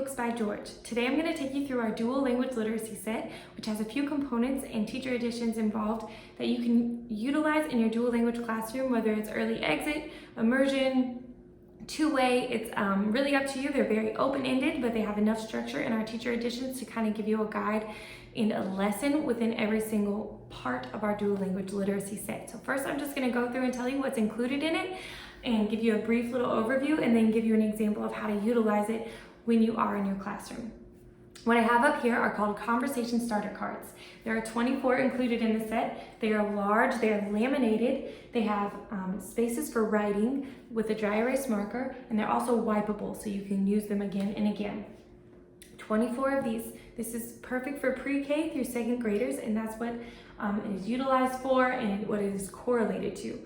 Books by George. Today I'm going to take you through our dual language literacy set, which has a few components and teacher editions involved that you can utilize in your dual language classroom, whether it's early exit, immersion, two-way. It's really up to you. They're very open-ended, but they have enough structure in our teacher editions to kind of give you a guide and a lesson within every single part of our dual language literacy set. So first I'm just going to go through and tell you what's included in it and give you a brief little overview and then give you an example of how to utilize it when you are in your classroom. What I have up here are called conversation starter cards. There are 24 included in the set. They are large, they are laminated, they have spaces for writing with a dry erase marker, and they're also wipeable so you can use them again and again. 24 of these. This is perfect for pre-K through second graders, and that's what it is utilized for and what it is correlated to.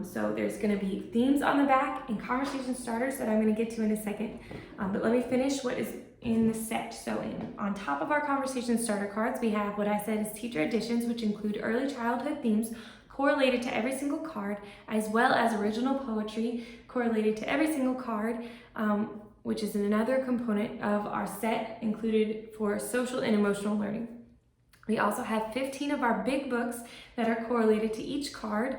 So there's going to be themes on the back and conversation starters that I'm going to get to in a second. But let me finish what is in the set. So on top of our conversation starter cards, we have what I said is teacher editions, which include early childhood themes correlated to every single card, as well as original poetry correlated to every single card, which is another component of our set included for social and emotional learning. We also have 15 of our big books that are correlated to each card,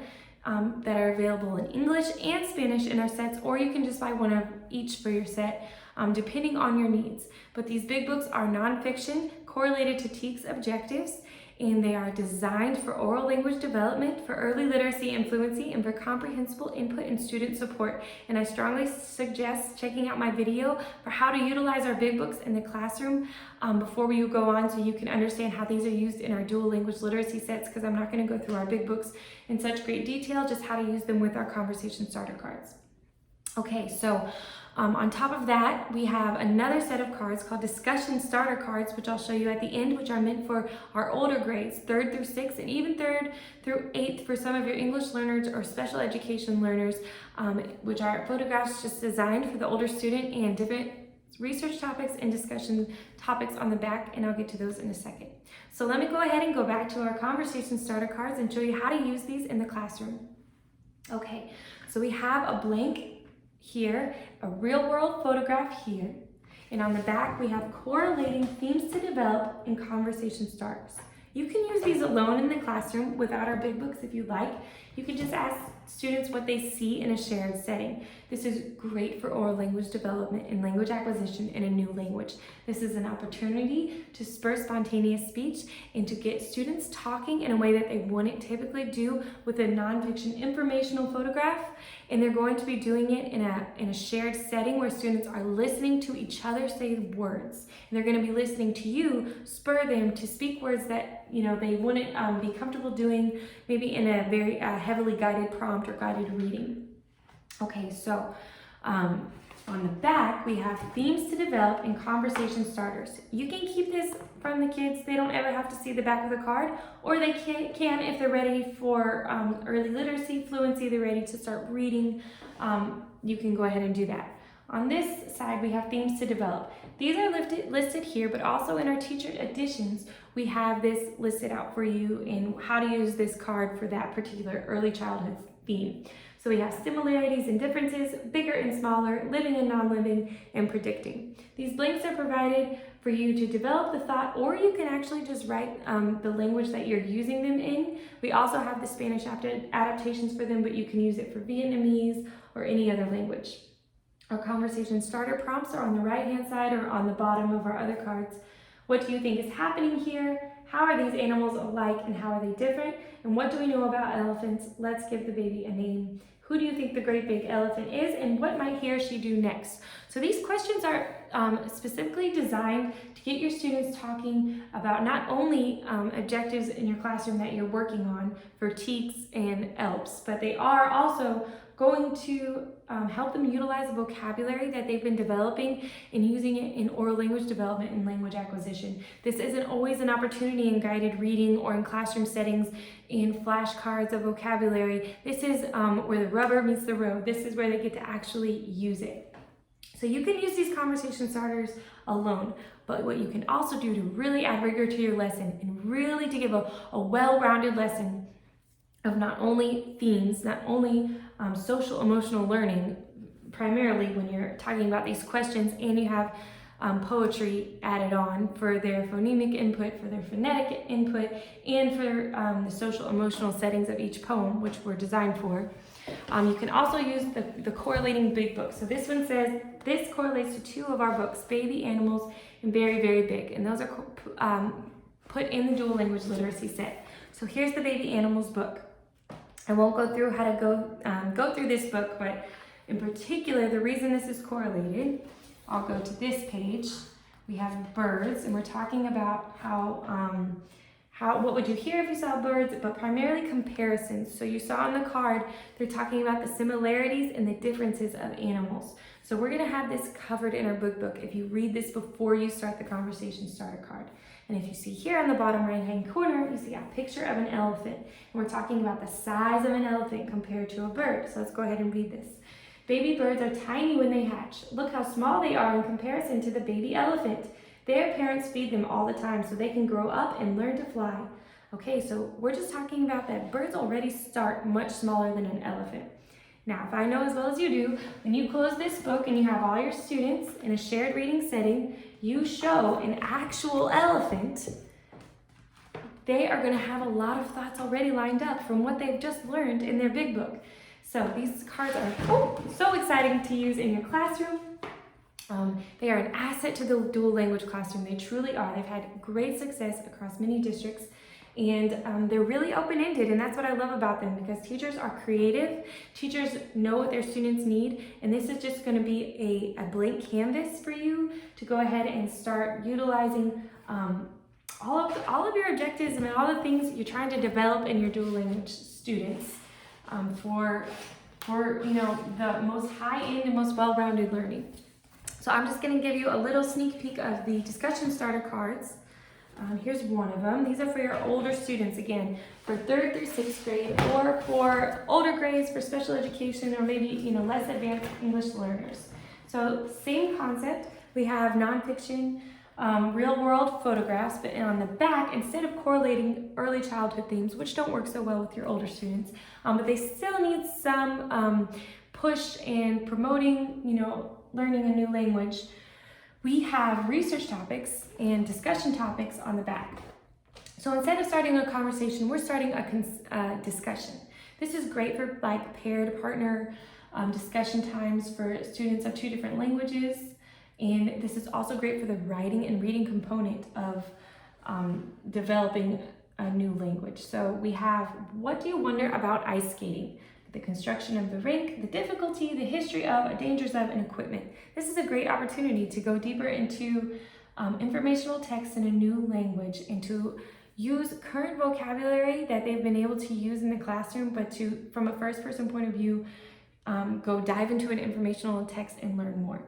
that are available in English and Spanish in our sets, or you can just buy one of each for your set, depending on your needs. But these big books are nonfiction, correlated to TEKS objectives, and they are designed for oral language development, for early literacy and fluency, and for comprehensible input and student support. And I strongly suggest checking out my video for how to utilize our big books in the classroom before you go on, so you can understand how these are used in our dual language literacy sets, because I'm not going to go through our big books in such great detail, just how to use them with our conversation starter cards. Okay, so on top of that, we have another set of cards called discussion starter cards, which I'll show you at the end, which are meant for our older grades, 3rd through 6th, and even 3rd through 8th for some of your English learners or special education learners, which are photographs just designed for the older student and different research topics and discussion topics on the back, and I'll get to those in a second. So let me go ahead and go back to our conversation starter cards and show you how to use these in the classroom. Okay, so we have a blank here, a real world photograph here, and on the back we have correlating themes to develop and conversation starters. You can use these alone in the classroom without our big books if you'd like. You can just ask students what they see in a shared setting. This is great for oral language development and language acquisition in a new language. This is an opportunity to spur spontaneous speech and to get students talking in a way that they wouldn't typically do with a nonfiction informational photograph. And they're going to be doing it in a shared setting where students are listening to each other say words. And they're going to be listening to you spur them to speak words that they wouldn't be comfortable doing maybe in a very heavily guided prompt or guided reading. Okay, so on the back we have themes to develop and conversation starters. You can keep this from the kids. They don't ever have to see the back of the card, or they can if they're ready for early literacy, fluency, they're ready to start reading. You can go ahead and do that. On this side, we have themes to develop. These are listed here, but also in our teacher editions, we have this listed out for you in how to use this card for that particular early childhood theme. So we have similarities and differences, bigger and smaller, living and non-living, and predicting. These blanks are provided for you to develop the thought, or you can actually just write the language that you're using them in. We also have the Spanish adaptations for them, but you can use it for Vietnamese or any other language. Our conversation starter prompts are on the right-hand side or on the bottom of our other cards. What do you think is happening here? How are these animals alike and how are they different? And what do we know about elephants? Let's give the baby a name. Who do you think the great big elephant is, and what might he or she do next? So these questions are specifically designed to get your students talking about not only objectives in your classroom that you're working on for TEKS and ELPS, but they are also going to help them utilize the vocabulary that they've been developing and using it in oral language development and language acquisition. This isn't always an opportunity in guided reading or in classroom settings in flashcards of vocabulary. This is where the rubber meets the road. This is where they get to actually use it. So you can use these conversation starters alone, but what you can also do to really add rigor to your lesson and really to give a well-rounded lesson of not only themes, not only social emotional learning, primarily when you're talking about these questions and you have poetry added on for their phonemic input, for their phonetic input, and for the social emotional settings of each poem, which were designed for. You can also use the correlating big book. So this one says, this correlates to 2 of our books, Baby Animals and Very, Very Big. And those are put in the dual language literacy set. So here's the Baby Animals book. I won't go through how to go through this book, but in particular, the reason this is correlated, I'll go to this page. We have birds, and we're talking about what would you hear if you saw birds, but primarily comparisons. So you saw on the card, they're talking about the similarities and the differences of animals. So we're gonna have this covered in our book if you read this before you start the conversation starter card. And if you see here on the bottom right-hand corner, you see a picture of an elephant. And we're talking about the size of an elephant compared to a bird. So let's go ahead and read this. Baby birds are tiny when they hatch. Look how small they are in comparison to the baby elephant. Their parents feed them all the time so they can grow up and learn to fly. Okay, so we're just talking about that birds already start much smaller than an elephant. Now, if I know as well as you do, when you close this book and you have all your students in a shared reading setting, you show an actual elephant, they are going to have a lot of thoughts already lined up from what they've just learned in their big book. So these cards are so exciting to use in your classroom. They are an asset to the dual language classroom. They truly are. They've had great success across many districts, and they're really open-ended, and that's what I love about them, because teachers are creative. Teachers know what their students need, and this is just going to be a blank canvas for you to go ahead and start utilizing all of your objectives and all the things you're trying to develop in your dual language students for the most high-end and most well-rounded learning. So I'm just going to give you a little sneak peek of the discussion starter cards. Here's one of them. These are for your older students, again, for 3rd through 6th grade, or for older grades for special education, or maybe less advanced English learners. So same concept. We have nonfiction, real-world photographs, but on the back, instead of correlating early childhood themes, which don't work so well with your older students, but they still need some push in promoting, learning a new language, we have research topics and discussion topics on the back. So instead of starting a conversation, we're starting a discussion. This is great for paired partner discussion times for students of 2 different languages. And this is also great for the writing and reading component of developing a new language. So we have, what do you wonder about ice skating? The construction of the rink, the difficulty, the history of, dangers of, and equipment. This is a great opportunity to go deeper into informational text in a new language, and to use current vocabulary that they've been able to use in the classroom, but to, from a first-person point of view, go dive into an informational text and learn more.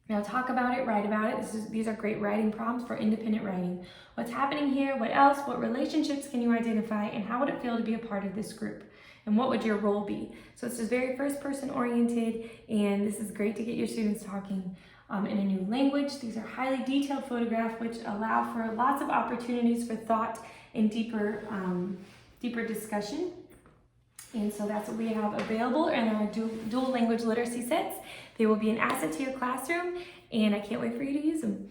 Now talk about it, write about it. These are great writing prompts for independent writing. What's happening here? What else? What relationships can you identify? And how would it feel to be a part of this group? And what would your role be? So it's just very first person oriented, and this is great to get your students talking in a new language. These are highly detailed photographs which allow for lots of opportunities for thought and deeper discussion. And so that's what we have available in our dual language literacy sets. They will be an asset to your classroom, and I can't wait for you to use them.